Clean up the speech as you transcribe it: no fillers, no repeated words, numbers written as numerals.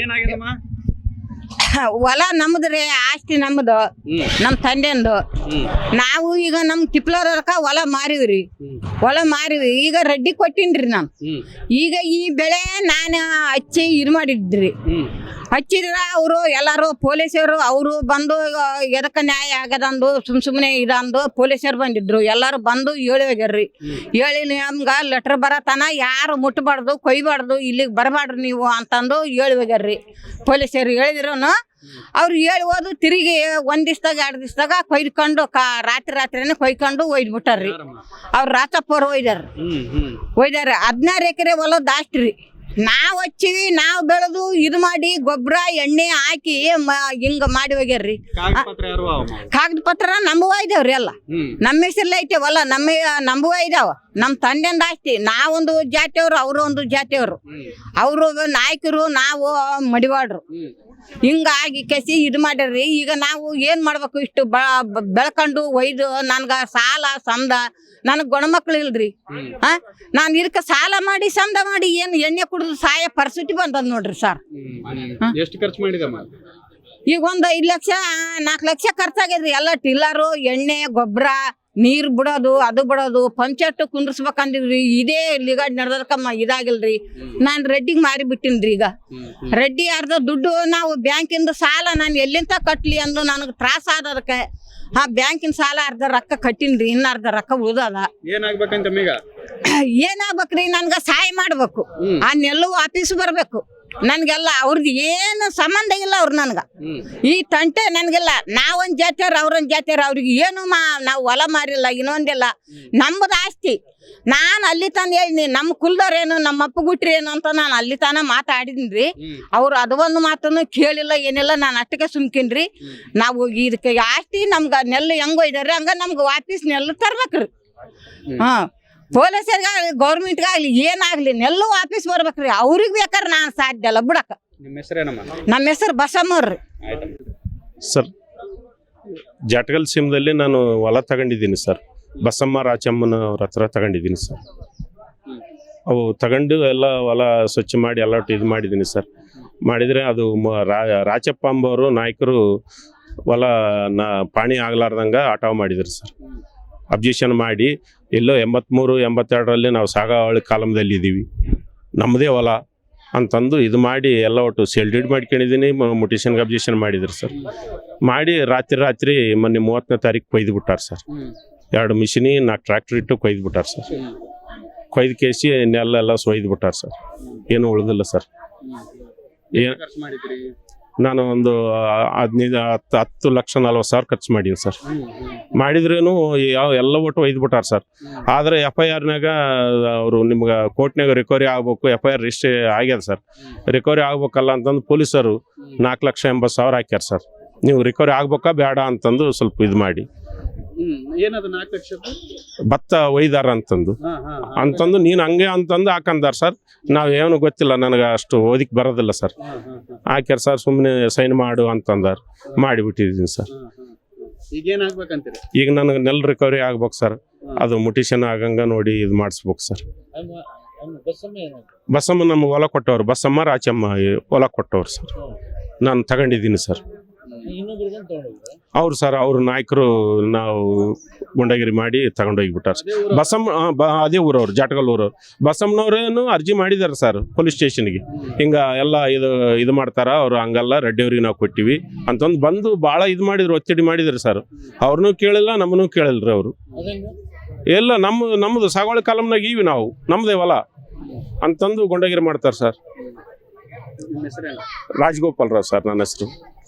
ಏನಾಗಿದಮ್ಮ? ಹೊಲ ನಮ್ದ್ರಿ, ಆಸ್ತಿ ನಮ್ದು, ನಮ್ ತಂದೆಂದು. ನಾವು ಈಗ ನಮ್ ತಿಪ್ಲರಕ ಹೊಲ ಮಾರಿವ್ರಿ, ಹೊಲ ಮಾರಿವಿ. ಈಗ ರೆಡ್ಡಿ ಕೊಟ್ಟಿನ್ರಿ ನಾನು. ಈಗ ಈ ಬೆಳೆ ನಾನು ಹಚ್ಚಿ ಇದು ಮಾಡಿದ್ರಿ. ಹಚ್ಚಿದ್ರ ಅವರು ಎಲ್ಲಾರು ಪೊಲೀಸರು ಅವರು ಬಂದು ಎದಕ್ಕ ನ್ಯಾಯ ಆಗದಂದು ಸುಮ್ನೆ ಇದಂದು ಪೊಲೀಸರು ಬಂದಿದ್ರು. ಎಲ್ಲಾರು ಬಂದು ಹೇಳಿ ಹೋಗ್ಯಾರ್ರಿ. ಹೇಳಿ ನಮ್ಗ ಲೆಟರ್ ಬರತನ ಯಾರು ಮುಟ್ಟಬಾರ್ದು, ಕೊಯ್ಬಾರ್ದು, ಇಲ್ಲಿಗೆ ಬರಬಾರ್ದು ನೀವು ಅಂತಂದು ಹೇಳಿ ಹೋಗ್ಯಾರ್ರಿ. ಪೊಲೀಸರು ಹೇಳಿದ್ರು ಅವ್ರು ಹೇಳಿ ಹೋದು ತಿರುಗಿ ಒಂದ್ ದಿವ್ಸದಾಗ 2 ದಿವ್ಸದಾಗ ಕೊಯ್ಕೊಂಡು ರಾತ್ರಿನೇ ಕೊಯ್ಕೊಂಡು ಒಯ್ದ್ಬಿಟ್ಟಾರ್ರಿ. ಅವ್ರು ರಾಚಪ್ಪವ್ರು ಒಯ್ದಾರ 16 ಎಕರೆ ಹೊಲದ ಆಸ್ತಿ. ನಾವ್ ಹಚ್ಚಿವಿ, ನಾವ್ ಬೆಳೆದು ಇದು ಮಾಡಿ ಗೊಬ್ಬರ ಎಣ್ಣೆ ಹಾಕಿ ಹಿಂಗ ಮಾಡಿ ಹೋಗ್ಯಾರ್ರಿ. ಕಾಗದ ಪತ್ರ ನಮ್ಮವ ಇದಾವ್ರಿ, ಎಲ್ಲ ನಮ್ಮ ಹೆಸರ್ಲೆ ಐತೆ ಹೊಲ, ನಮ್ಮವ ಇದಾವ. ನಮ್ ತಂದೆಂದ ಆಸ್ತಿ. ನಾವೊಂದು ಜಾತಿಯವ್ರು, ಅವರು ಒಂದು ಜಾತಿಯವ್ರು. ಅವರು ನಾಯಕರು, ನಾವು ಮಡಿವಾಡ್ರು. ಹಿಂಗಾಗಿ ಕೆಸಿ ಇದು ಮಾಡ್ಯಾರ್ರಿ. ಈಗ ನಾವು ಏನ್ ಮಾಡ್ಬೇಕು? ಇಷ್ಟು ಬೆಳ್ಕೊಂಡು ಒಯ್ದು ನನ್ಗ ಸಾಲ ಸಂದ, ನನಗ್ ಗಣಮಕ್ಳು ಇಲ್ರಿ. ನಾನ್ ಇದಕ್ಕೆ ಸಾಲ ಮಾಡಿ ಸಂದ ಮಾಡಿ ಏನ್ ಎಣ್ಣೆ ಕುಡಿದು ಸಾಯ ಪರಿಸ್ಥಿತಿ ಬಂದದ್ ನೋಡ್ರಿ ಸರ್. ಎಷ್ಟು ಖರ್ಚು ಮಾಡಿದಮ್ಮ? ಈಗ ಒಂದ್ 5 ಲಕ್ಷ 4 ಲಕ್ಷ ಖರ್ಚಾಗ್ಯದ್ರಿ. ಎಲ್ಲ ಟಿಲ್ಲರು, ಎಣ್ಣೆ, ಗೊಬ್ಬರ, ನೀರ್ ಬಿಡೋದು, ಅದು ಬಿಡೋದು, ಪಂಚಾಯತ್ ಕುಂದ್ರಸ್ಬೇಕಂದಿದ್ರಿ. ಇದೇ ಲಿಗಾಡ್ ನಡೆದಕ್ಕಮ್ಮ ಇದಾಗಿಲ್ರಿ. ನಾನ್ ರೆಡ್ಡಿಗೆ ಮಾರಿ ಬಿಟ್ಟಿನ್ರಿ. ಈಗ ರೆಡ್ಡಿ ಅರ್ಧ ದುಡ್ಡು ನಾವು ಬ್ಯಾಂಕಿಂದ ಸಾಲ ನಾನು ಎಲ್ಲಿಂದ ಕಟ್ಲಿ ಅಂದು ನನಗೆ ತ್ರಾಸ ಆದದಕ್ಕೆ ಬ್ಯಾಂಕಿನ ಸಾಲ ಅರ್ಧ ರೊಕ್ಕ ಕಟ್ಟಿನ್ರಿ. ಇನ್ನ ಅರ್ಧ ರೊಕ್ಕ ಉಳ್ದದ. ಏನಾಗ್ಬೇಕ್ರಿ? ನನ್ಗ ಸಹಾಯ ಮಾಡ್ಬೇಕು. ಆ ನೆಲ್ಲು ಆಫೀಸ್ ಬರ್ಬೇಕು ನನ್ಗೆಲ್ಲ. ಅವ್ರದ್ದು ಏನು ಸಂಬಂಧ ಇಲ್ಲ. ಅವ್ರು ನನ್ಗ ಈ ತಂಟೆ ನನ್ಗೆಲ್ಲ. ನಾವೊಂದ್ ಜಾತಿಯವ್ರ, ಅವ್ರೊಂದ್ ಜಾತಿಯವ್ರ. ಅವ್ರಿಗೆ ಏನು ನಾವು ಹೊಲ ಮಾರಿಲ್ಲ, ಇನ್ನೊಂದಿಲ್ಲ. ನಮ್ಮದು ಆಸ್ತಿ. ನಾನು ಅಲ್ಲಿ ತಾನ ಹೇಳಿನಿ, ನಮ್ಮ ಕುಲ್ದವ್ರೇನು, ನಮ್ಮ ಅಪ್ಪ ಗುಟ್ರಿ ಏನು ಅಂತ ನಾನು ಅಲ್ಲಿ ತಾನ ಮಾತಾಡಿದ್ರಿ. ಅವ್ರು ಅದೊಂದು ಮಾತನ್ನು ಕೇಳಿಲ್ಲ, ಏನಿಲ್ಲ. ನಾನು ಅಷ್ಟಕ್ಕೆ ಸುಮ್ಕಿನ್ರಿ. ನಾವು ಇದಕ್ಕೆ ಆಸ್ತಿ ನಮ್ಗ ನೆಲ್ಲು ಹೆಂಗೋ ಇದಾರೆ ಹಂಗ ನಮ್ಗೆ ವಾಪಸ್ ನೆಲ್ಲು ತರ್ಬೇಕ್ರಿ. ಪೊಲೀಸರಿಗಾಗಲಿ ಗೌರ್ಮೆಂಟ್ಗಾಗ್ಲಿ ಏನಾಗ್ಲಿ ನೆಲ್ಲು ವಾಪಸ್ ಬರ್ಬೇಕ್ರಿ. ಅವ್ರಿಗೆ ಬೇಕಾದ್ರೆ ನಾನು ಸಾಧ್ಯ ಅಲ್ಲ ಬಿಡಕ. ನಮ್ಮ ಹೆಸರು ಬಸಮ್ಮವ್ರಿ ಸರ್. ಜಾಟಗಲ್ ಸಿಮ್ದಲ್ಲಿ ನಾನು ಹೊಲ ತಗೊಂಡಿದ್ದೀನಿ ಸರ್. ಬಸಮ್ಮ ರಾಚಮ್ಮನ ಅವ್ರ ಹತ್ರ ತಗೊಂಡಿದ್ದೀನಿ ಸರ್. ಅವು ತಗೊಂಡು ಎಲ್ಲ ಹೊಲ ಸ್ವಚ್ಛ ಮಾಡಿ ಎಲ್ಲ ಇದು ಮಾಡಿದ್ದೀನಿ ಸರ್. ಮಾಡಿದರೆ ಅದು ರಾಚಪ್ಪ ಅಂಬವರು ನಾಯಕರು ಹೊಲ ಪಾಣಿ ಆಗ್ಲಾರ್ದಂಗೆ ಆಟೋ ಮಾಡಿದ್ರು ಸರ್. ಅಬ್ಜೆಕ್ಷನ್ ಮಾಡಿ ಎಲ್ಲೋ 83, 82ರಲ್ಲಿ ನಾವು ಸಾಗಾವಳಿ ಕಾಲಮದಲ್ಲಿ ಇದ್ದೀವಿ, ನಮ್ಮದೇ ಹೊಲ ಅಂತಂದು ಇದು ಮಾಡಿ ಎಲ್ಲ ಒಟ್ಟು ಸೆಲ್ಡಿಡ್ ಮಾಡ್ಕೊಂಡಿದ್ದೀನಿ. ಮುಟೇಶನ್ಗೆ ಅಬ್ಜೆಕ್ಷನ್ ಮಾಡಿದ್ರು ಸರ್. ಮಾಡಿ ರಾತ್ರಿ ಮೊನ್ನೆ 30ನೇ ತಾರೀಕು ಕೊಯ್ದು ಬಿಟ್ಟಾರೆ ಸರ್. 2 ಮಿಷಿನಿ 4 ಟ್ರ್ಯಾಕ್ಟರ್ ಇಟ್ಟು ಕೊಯ್ದು ಬಿಟ್ಟಾರೆ ಸರ್. ಕೊಯ್ದು ಕೇಸಿ ನೆಲ್ಲೆಲ್ಲ ಸೊಯ್ದು ಬಿಟ್ಟಾರೆ ಸರ್. ಏನೂ ಉಳಿದಿಲ್ಲ ಸರ್. ಏನು ನಾನು ಒಂದು 10,40,000 ಖರ್ಚು ಮಾಡೀನಿ ಸರ್. ಮಾಡಿದ್ರೇನು ಎಲ್ಲ ಒಟ್ಟು ಒಯ್ದು ಬಿಟ್ಟಾರೆ ಸರ್. ಆದರೆ FIRನಾಗ ಅವರು ನಿಮ್ಗೆ ಕೋರ್ಟ್ನಾಗ ರಿಕವರಿ ಆಗ್ಬೇಕು, FIR ರಿಜಿಸ್ಟ್ರಿ ಆಗ್ಯದ ಸರ್. ರಿಕವರಿ ಆಗ್ಬೇಕಲ್ಲ ಅಂತಂದು ಪೊಲೀಸರು 4,80,000 ಹಾಕ್ಯಾರ ಸರ್. ನೀವು ರಿಕವರಿ ಆಗ್ಬೇಕಾ ಬೇಡ ಅಂತಂದು ಸ್ವಲ್ಪ ಇದು ಮಾಡಿ. ಭತ್ತ ಒಯ್ದಾರ ಅಂತಂದು ನೀನು ಹಂಗೆ ಅಂತಂದು ಹಾಕಂದಾರ ಸರ್. ನಾವೇನು ಗೊತ್ತಿಲ್ಲ, ನನಗೆ ಅಷ್ಟು ಓದಿಕ್ ಬರೋದಿಲ್ಲ ಸರ್. ಹಾಕ್ಯಾರ ಸರ್. ಸುಮ್ಮನೆ ಸೈನ್ ಮಾಡು ಅಂತಂದಾರ, ಮಾಡಿಬಿಟ್ಟಿದ್ದೀನಿ ಸರ್. ಈಗ ನನಗೆ ನೆಲ್ ರಿಕವರಿ ಆಗ್ಬೇಕು ಸರ್. ಅದು ಮುಟೇಶನ್ ಆಗಂಗ ನೋಡಿ ಇದು ಮಾಡಿಸ್ಬೇಕು ಸರ್. ಬಸಮ್ಮ ನಮ್ಗೆ ಹೊಲ ಕೊಟ್ಟವ್ರು, ಬಸಮ್ಮ ರಾಚಮ್ಮ ಹೊಲ ಕೊಟ್ಟವ್ರು ಸರ್. ನಾನು ತಗೊಂಡಿದ್ದೀನಿ ಸರ್. ಅವ್ರು ಸರ್, ಅವ್ರ ನಾಯಕರು ನಾವು ಗುಂಡಗಿರಿ ಮಾಡಿ ತಗೊಂಡೋಗಿಬಿಟ್ಟಾರ ಸರ್. ಬಸಮ್ಮ ಅದೇ ಊರವ್ರು, ಜಾಟಗಲ್ ಊರವ್ರು. ಬಸಮ್ಮನವ್ರೇನು ಅರ್ಜಿ ಮಾಡಿದಾರೆ ಸರ್ ಪೊಲೀಸ್ ಸ್ಟೇಷನ್ಗೆ. ಹಿಂಗ ಎಲ್ಲ ಇದು ಮಾಡ್ತಾರ ಅವ್ರು, ಹಂಗಲ್ಲ ರೆಡ್ಡಿಯವ್ರಿಗೆ ನಾವು ಕೊಟ್ಟಿವಿ ಅಂತಂದು ಬಂದು ಭಾಳ ಇದು ಮಾಡಿದ್ರು, ಒತ್ತಡಿ ಮಾಡಿದ್ರು ಸರ್. ಅವ್ರನ್ನೂ ಕೇಳಿಲ್ಲ, ನಮ್ಮನ್ನೂ ಕೇಳಿಲ್ರಿ ಅವರು. ಎಲ್ಲ ನಮ್ಮದು ಸಾಗುವಳಿ ಕಾಲಮ್ನಾಗ ಇವಿ ನಾವು, ನಮ್ಮದೇ ಹೊಲ ಅಂತಂದು ಗುಂಡಗಿರಿ ಮಾಡ್ತಾರೆ ಸರ್. ರಾಜಗೋಪಾಲ್ ರಾವ್ ಸರ್ ನನ್ನ ಹೆಸರು.